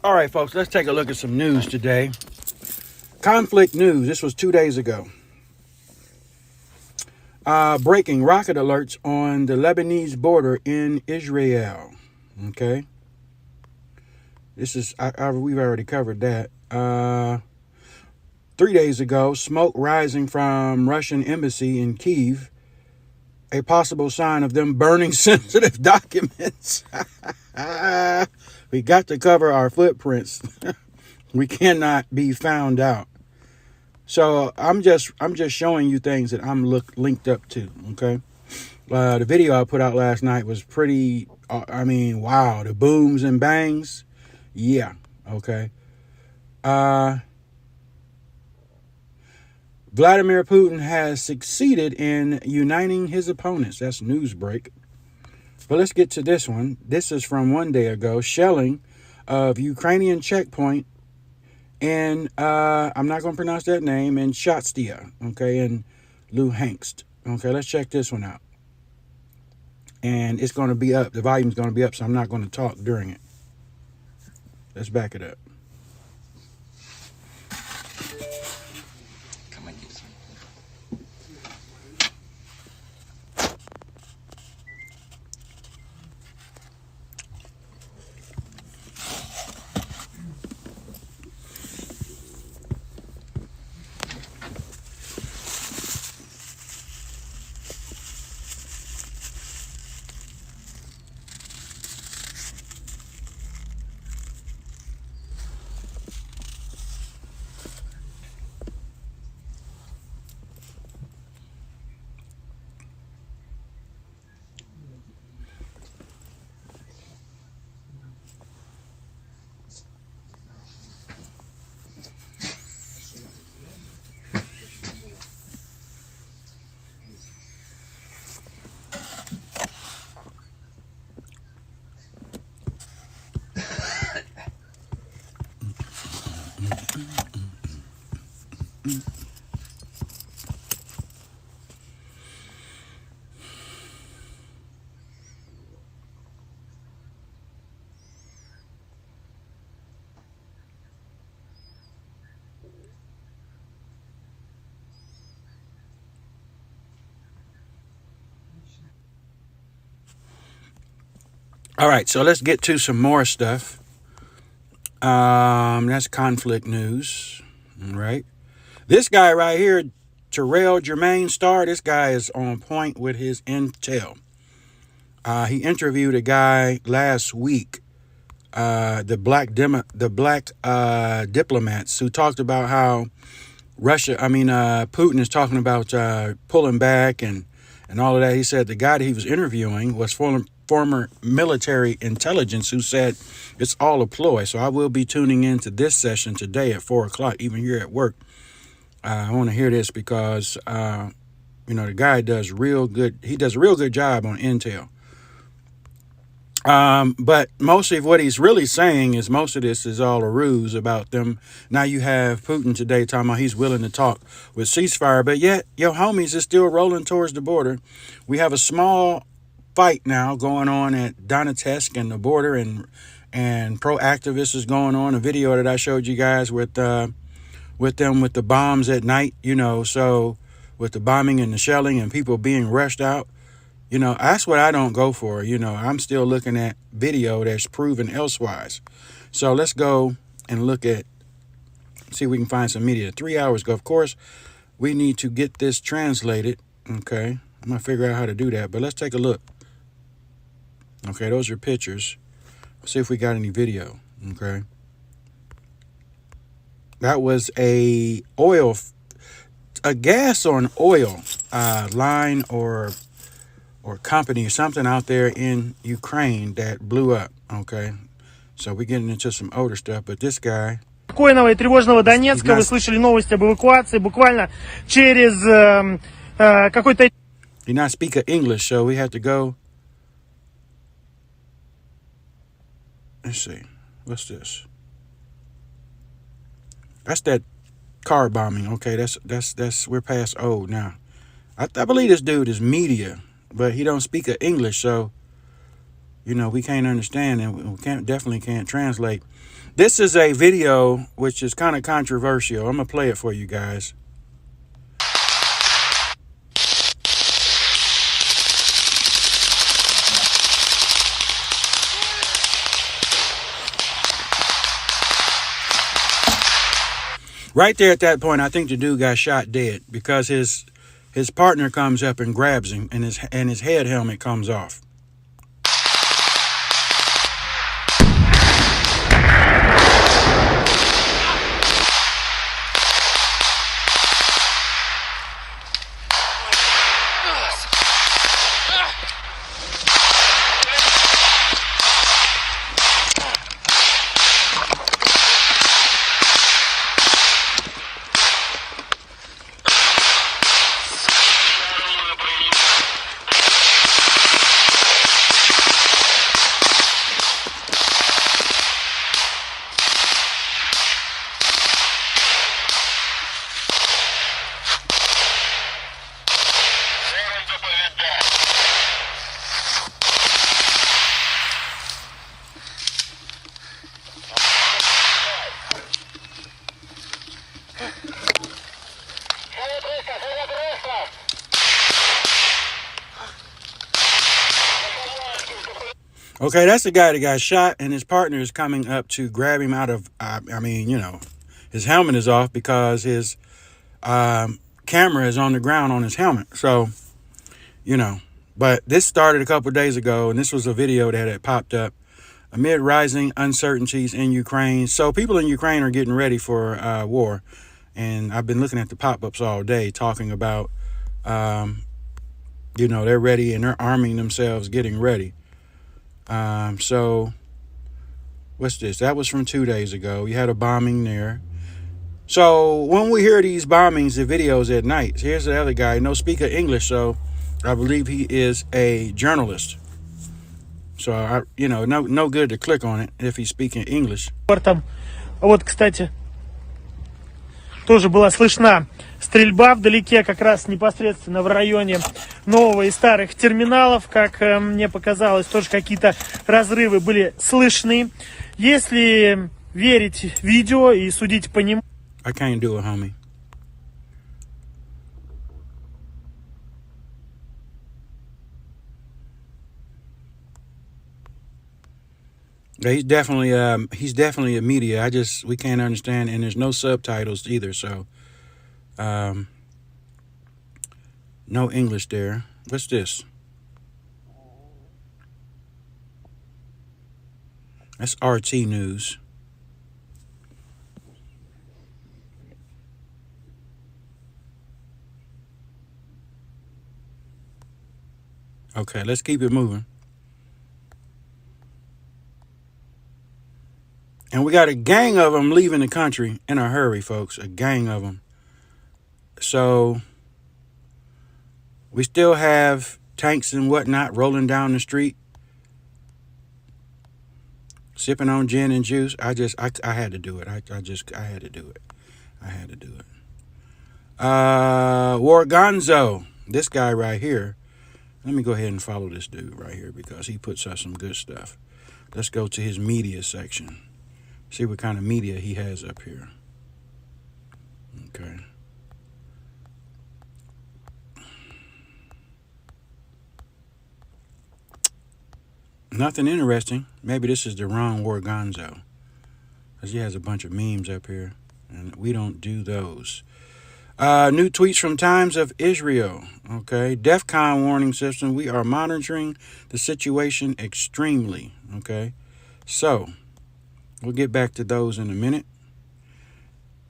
All right, folks, let's take a look at some news today. Conflict news. This was 2 days ago. Breaking rocket alerts on the Lebanese border in Israel. Okay. This is, we've already covered that. 3 days ago, smoke rising from Russian embassy in Kyiv. A possible sign of them burning sensitive documents. We got to cover our footprints. We cannot be found out. So I'm just showing you things that I'm linked up to. Okay. The video I put out last night was pretty. Wow, the booms and bangs. Yeah. Okay. Vladimir Putin has succeeded in uniting his opponents. That's Newsbreak. But let's get to this one. This is from 1 day ago. Shelling of Ukrainian checkpoint in, I'm not going to pronounce that name, in Shatstia, okay, in Luhansk. Okay, let's check this one out. And it's going to be up. The volume's going to be up, so I'm not going to talk during it. Let's back it up. All right, so let's get to some more stuff. That's conflict news. All right. This guy right here, Terrell Jermaine Starr, this guy is on point with his intel. He interviewed a guy last week, the black diplomats, who talked about how Putin is talking about pulling back and all of that. He said the guy that he was interviewing was former military intelligence who said it's all a ploy. So I will be tuning into this session today at 4:00, even here at work. I want to hear this because, the guy does real good. He does a real good job on intel. But mostly of what he's really saying is most of this is all a ruse about them. Now you have Putin today talking about he's willing to talk with ceasefire, but yet your homies is still rolling towards the border. We have a small fight now going on at Donetsk and the border, and pro-activists is going on. A video that I showed you guys with them with the bombs at night, so with the bombing and the shelling and people being rushed out. That's what I don't go for. I'm still looking at video that's proven elsewise. So let's go and see if we can find some media. 3 hours ago, of course, we need to get this translated. Okay, I'm going to figure out how to do that, but let's take a look. Okay, those are pictures. Let's see if we got any video. Okay. That was a gas or an oil line or company or something out there in Ukraine that blew up. Okay, so we're getting into some older stuff, but this guy. Спокойного и тревожного Донецка. Вы слышали новости об эвакуации буквально через какой-то... He not speak English, so we have to go. Let's see. What's this? That's that car bombing. Okay, that's we're past old now. I believe this dude is media, but he don't speak English, so we can't understand, and we definitely can't translate. This is a video which is kind of controversial. I'm going to play it for you guys. Right there at that point, I think the dude got shot dead because his partner comes up and grabs him, and his head helmet comes off. Okay, that's the guy that got shot, and his partner is coming up to grab him out of, his helmet is off because his camera is on the ground on his helmet. So, but this started a couple of days ago, and this was a video that had popped up amid rising uncertainties in Ukraine. So people in Ukraine are getting ready for war, and I've been looking at the pop-ups all day talking about, they're ready and they're arming themselves, getting ready. So what's this? That was from 2 days ago. You had a bombing there. So when we hear these bombings, the videos at night, here's the other guy. No speak of English, so I believe he is a journalist. So no good to click on it if he's speaking English. Вот, кстати, тоже была слышна стрельба вдалеке, как раз непосредственно в районе нового и старых терминалов. Как мне показалось, тоже какие-то разрывы были слышны. Если верить видео и судить по нему... I can't do it, homie. Yeah, he's definitely a media. We can't understand, and there's no subtitles either, so no English there. What's this? That's RT News. Okay, let's keep it moving. And we got a gang of them leaving the country in a hurry, folks. A gang of them. So we still have tanks and whatnot rolling down the street, sipping on gin and juice. I had to do it. I had to do it. I had to do it. Wargonzo, this guy right here. Let me go ahead and follow this dude right here because he puts out some good stuff. Let's go to his media section. See what kind of media he has up here. Okay. Nothing interesting. Maybe this is the wrong Wargonzo, because he has a bunch of memes up here, and we don't do those. New tweets from Times of Israel. Okay. DEFCON warning system. We are monitoring the situation extremely. Okay. So we'll get back to those in a minute.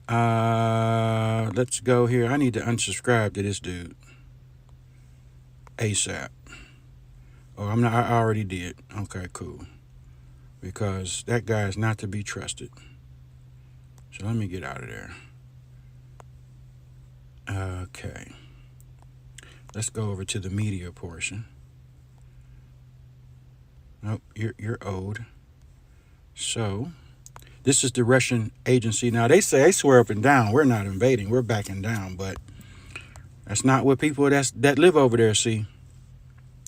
Let's go here. I need to unsubscribe to this dude ASAP. Oh, I already did. Okay, cool. Because that guy is not to be trusted. So let me get out of there. Okay. Let's go over to the media portion. Nope, you're old. So this is the Russian agency. Now they swear up and down we're not invading, we're backing down, but that's not what people that live over there see.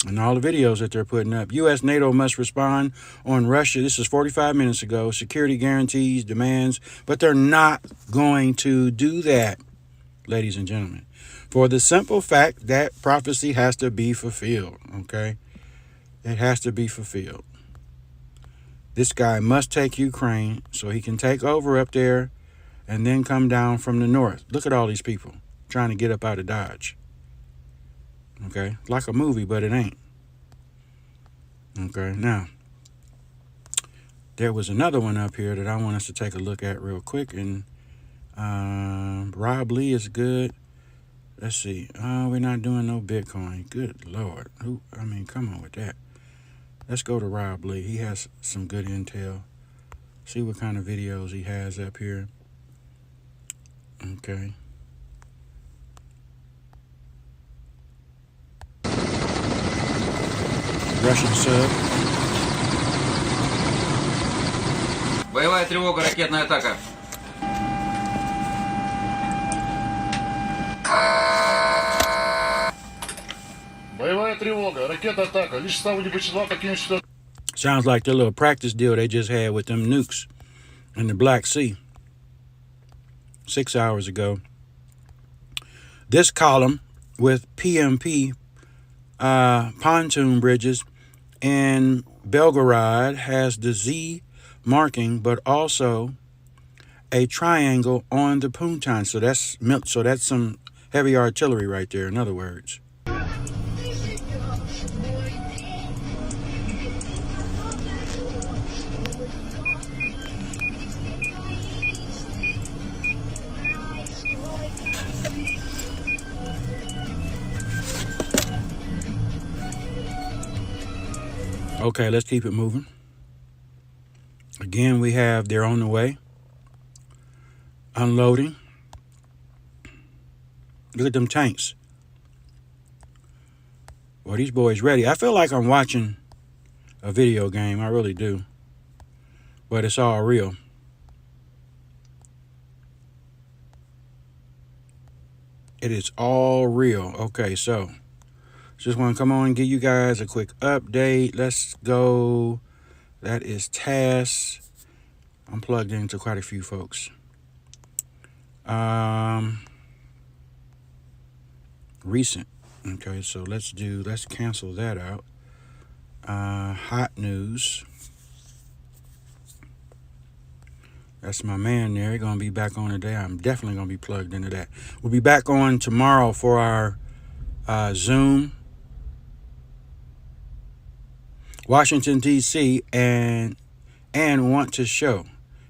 And all the videos that they're putting up. U.S. NATO must respond on Russia. This is 45 minutes ago. Security guarantees, demands. But they're not going to do that, ladies and gentlemen. For the simple fact that prophecy has to be fulfilled. Okay? It has to be fulfilled. This guy must take Ukraine so he can take over up there and then come down from the north. Look at all these people trying to get up out of Dodge. Okay, like a movie, but it ain't. Okay, now, there was another one up here that I want us to take a look at real quick. And Rob Lee is good. Let's see. We're not doing no Bitcoin. Good Lord. Come on with that. Let's go to Rob Lee. He has some good intel. See what kind of videos he has up here. Okay. Russian sub. Боевая тревога, ракетная атака. Боевая тревога, ракета-атака. Лишь с самого числа покинуть сюда. Sounds like the little practice deal they just had with them nukes in the Black Sea 6 hours ago. This column with PMP pontoon bridges in Belgorod has the Z marking, but also a triangle on the Puntan. So that's some heavy artillery right there, in other words. Okay, let's keep it moving. Again, we have they're on the way. Unloading. Look at them tanks. Well, these boys ready. I feel like I'm watching a video game. I really do. But it's all real. It is all real. Okay, so just want to come on and give you guys a quick update. Let's go. That is TASS. I'm plugged into quite a few folks. Recent. Okay, so let's cancel that out. Hot news. That's my man there. He's going to be back on today. I'm definitely going to be plugged into that. We'll be back on tomorrow for our Zoom. Washington, D.C. and want to show.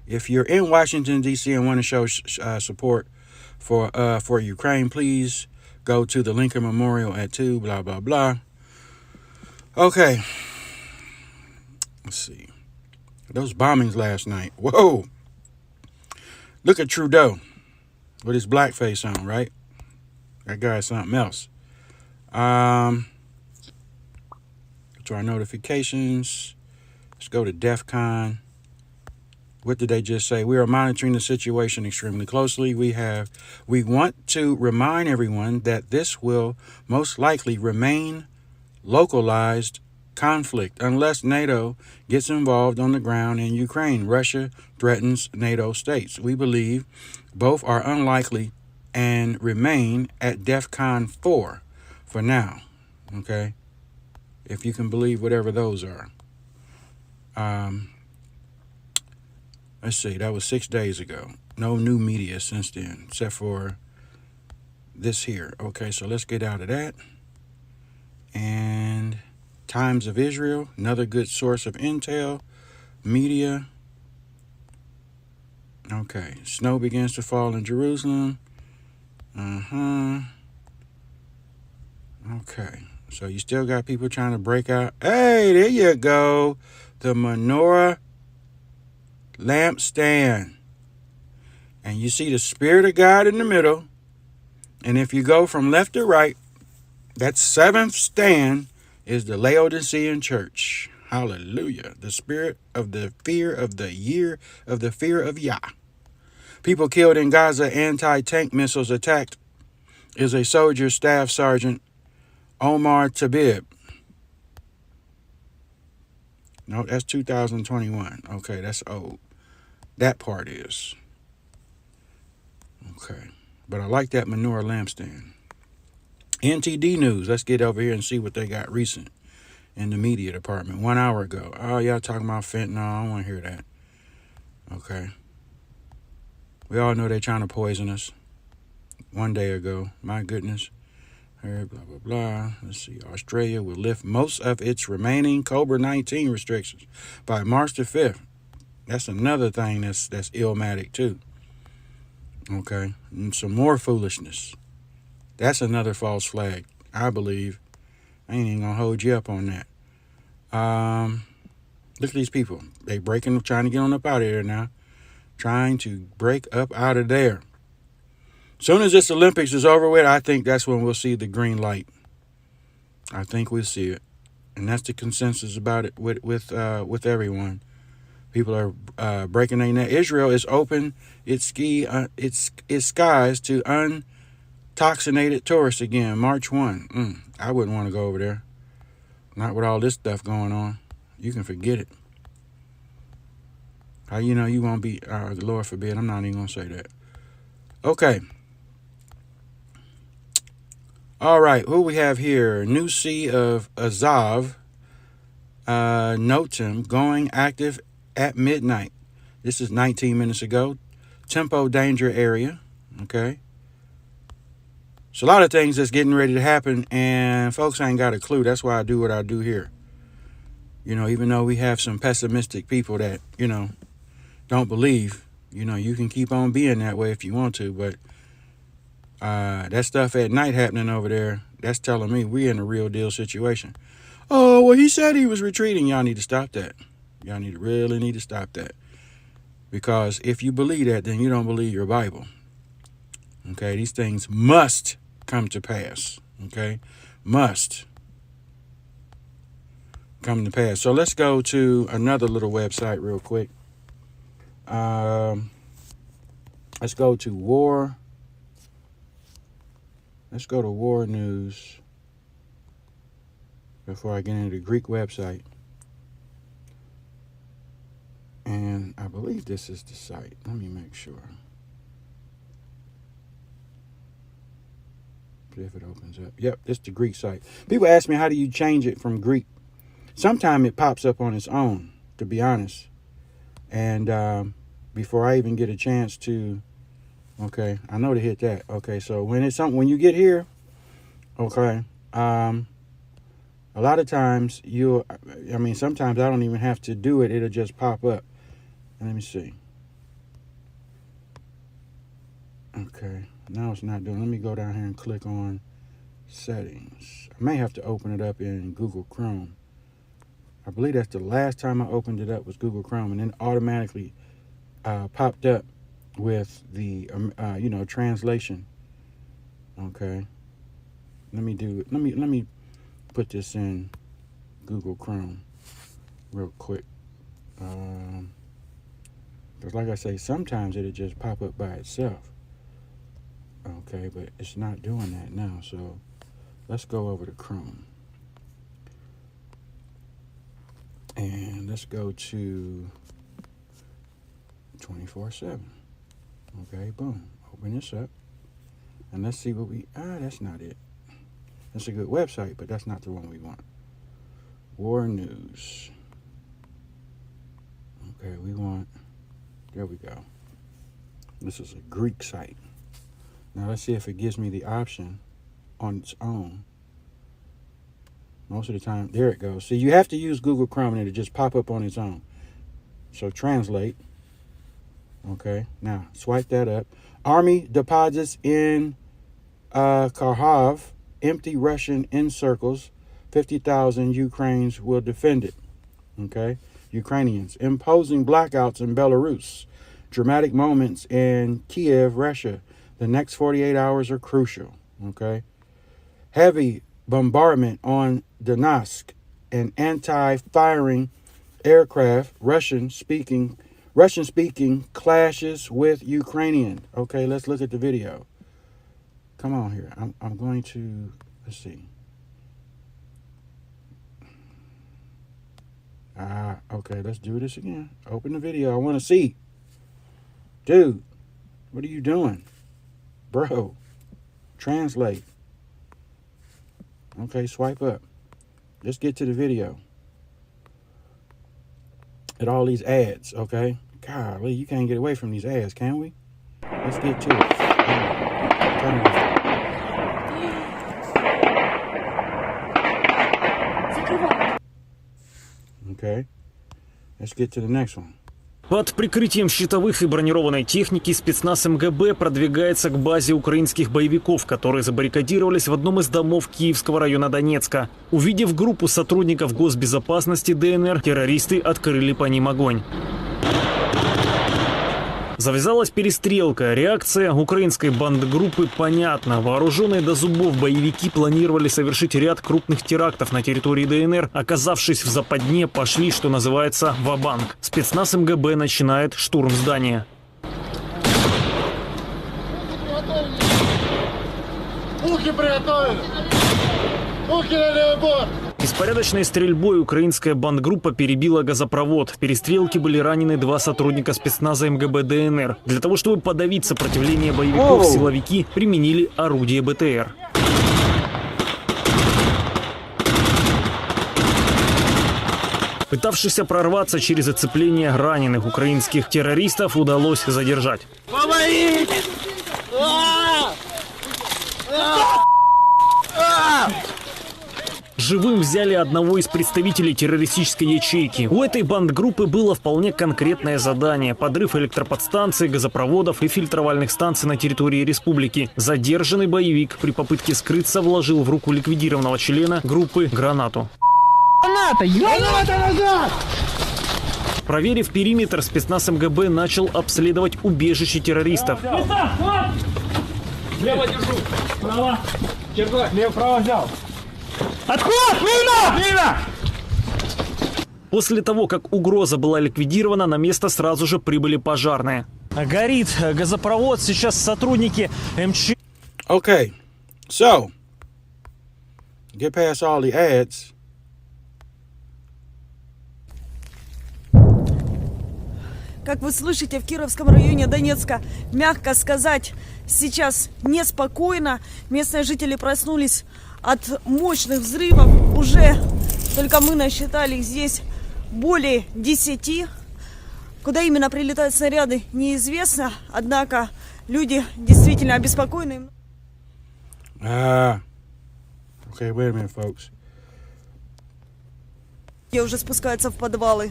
If you're in Washington, D.C. and want to show support for Ukraine, please go to the Lincoln Memorial at 2, blah, blah, blah. Okay. Let's see. Those bombings last night. Whoa. Look at Trudeau with his blackface on, right? That guy's something else. To our notifications. Let's go to DEF CON. What did they just say? We are monitoring the situation extremely closely. We want to remind everyone that this will most likely remain localized conflict unless NATO gets involved on the ground in Ukraine. Russia threatens NATO states. We believe both are unlikely and remain at DEF CON 4 for now. Okay? If you can believe whatever those are. Let's see, that was 6 days ago. No new media since then, except for this here. Okay, so let's get out of that. And Times of Israel, another good source of intel. Media. Okay, snow begins to fall in Jerusalem. Okay, so you still got people trying to break out. Hey, there you go. The menorah lampstand. And you see the Spirit of God in the middle. And if you go from left to right, that seventh stand is the Laodicean church. Hallelujah. The spirit of the fear of the year of the fear of Yah. People killed in Gaza, anti-tank missiles attacked, is a soldier staff sergeant, Omar Tabib. No, that's 2021. Okay, that's old. That part is. Okay. But I like that menorah lampstand. NTD News. Let's get over here and see what they got recent in the media department. 1 hour ago. Oh, y'all talking about fentanyl. I don't want to hear that. Okay. We all know they're trying to poison us. 1 day ago. My goodness. Blah, blah, blah. Let's see. Australia will lift most of its remaining COVID-19 restrictions by March the 5th. That's another thing that's illmatic too. Okay. And some more foolishness. That's another false flag, I believe. I ain't even gonna hold you up on that. Look at these people. They trying to get on up out of here now. Trying to break up out of there. Soon as this Olympics is over with, I think that's when we'll see the green light. I think we'll see it. And that's the consensus about it with everyone. People are breaking their neck. Israel is open its skies to untoxinated tourists again, March 1. I wouldn't want to go over there. Not with all this stuff going on. You can forget it. How you know you won't be, Lord forbid, I'm not even going to say that. Okay. All right, who we have here? New Sea of Azov, Notam, going active at midnight. This is 19 minutes ago. Tempo danger area. Okay. So a lot of things that's getting ready to happen, and folks ain't got a clue. That's why I do what I do here. You know, even though we have some pessimistic people that, you know, don't believe, you know, you can keep on being that way if you want to, but that stuff at night happening over there, that's telling me we're in a real deal situation. Oh, well, he said he was retreating. Y'all need to stop that. Y'all really need to stop that. Because if you believe that, then you don't believe your Bible. Okay, these things must come to pass. Okay, must come to pass. So let's go to another little website real quick. Let's go to war. Let's go to war news before I get into the Greek website. And I believe this is the site. Let me make sure. See if it opens up. Yep, it's the Greek site. People ask me, how do you change it from Greek? Sometimes it pops up on its own, to be honest. And before I even get a chance to, okay, I know to hit that. Okay, so when it's something, when you get here, okay, a lot of times sometimes I don't even have to do it. It'll just pop up. Let me see. Okay, now it's not doing. Let me go down here and click on settings. I may have to open it up in Google Chrome. I believe that's the last time I opened it up was Google Chrome, and then automatically popped up with the translation. Okay, let me put this in Google Chrome real quick. Because like I say, sometimes it'll just pop up by itself. Okay, but it's not doing that now. So let's go over to Chrome. And let's go to 24/7. Okay, boom. Open this up. And let's see what that's not it. That's a good website, but that's not the one we want. War news. Okay, there we go. This is a Greek site. Now let's see if it gives me the option on its own. Most of the time, there it goes. See, you have to use Google Chrome and it'll just pop up on its own. So translate. Okay, now swipe that up. Army deposits in Kharkov, empty Russian encircles. 50,000 Ukrainians will defend it. Okay, Ukrainians imposing blackouts in Belarus. Dramatic moments in Kiev, Russia. The next 48 hours are crucial. Okay, heavy bombardment on Donetsk and anti-firing aircraft. Russian-speaking clashes with Ukrainian. Okay, let's look at the video. Come on here. I'm going to, let's see. Okay, let's do this again. Open the video. I want to see. Dude, what are you doing? Bro, translate. Okay, swipe up. Let's get to the video. At all these ads, okay? Golly, you can't get away from these ads, can we? Let's get to it. Turn it off. Okay. Let's get to the next one. Под прикрытием щитовых и бронированной техники спецназ МГБ продвигается к базе украинских боевиков, которые забаррикадировались в одном из домов Киевского района Донецка. Увидев группу сотрудников госбезопасности ДНР, террористы открыли по ним огонь. Завязалась перестрелка. Реакция украинской бандгруппы понятна. Вооруженные до зубов боевики планировали совершить ряд крупных терактов на территории ДНР. Оказавшись в западне, пошли, что называется, ва-банк. Спецназ МГБ начинает штурм здания. Пушки приготовили! Пушки на левый борт! Беспорядочной стрельбой украинская бандгруппа перебила газопровод. В перестрелке были ранены 2 сотрудника спецназа МГБ ДНР. Для того, чтобы подавить сопротивление боевиков, силовики применили орудие БТР. Пытавшихся прорваться через оцепление раненых украинских террористов удалось задержать. Живым взяли одного из представителей террористической ячейки. У этой бандгруппы было вполне конкретное задание – подрыв электроподстанций, газопроводов и фильтровальных станций на территории республики. Задержанный боевик при попытке скрыться вложил в руку ликвидированного члена группы гранату. Граната назад! Проверив периметр, спецназ МГБ начал обследовать убежище террористов. Лево держу. Право. Лево, право взял. Отход! Мина! Мина! После того, как угроза была ликвидирована, на место сразу же прибыли пожарные. Горит газопровод. Сейчас сотрудники МЧ... Okay, so, get past all the ads. Как вы слышите, в Кировском районе Донецка, мягко сказать, сейчас неспокойно. Местные жители проснулись от мощных взрывов. Уже только мы насчитали их здесь более 10. Куда именно прилетают снаряды, неизвестно. Однако люди действительно обеспокоены. Okay, wait a minute, folks. Люди уже спускаются в подвалы.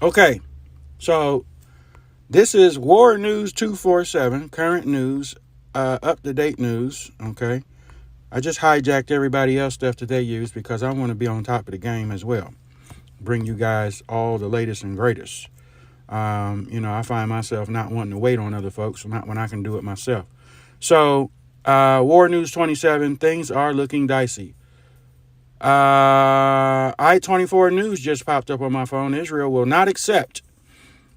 Okay, so this is War News 247, current news, up-to-date news, okay? I just hijacked everybody else's stuff that they use because I want to be on top of the game as well. Bring you guys all the latest and greatest. I find myself not wanting to wait on other folks not when I can do it myself. So, War News 27, things are looking dicey. I-24 News just popped up on my phone. Israel will not accept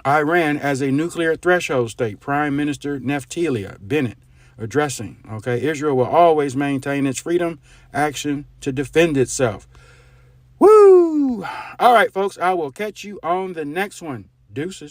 Iran as a nuclear threshold state. Prime Minister Naftali Bennett addressing. Okay, Israel will always maintain its freedom, action to defend itself. Woo! All right, folks, I will catch you on the next one. Deuces.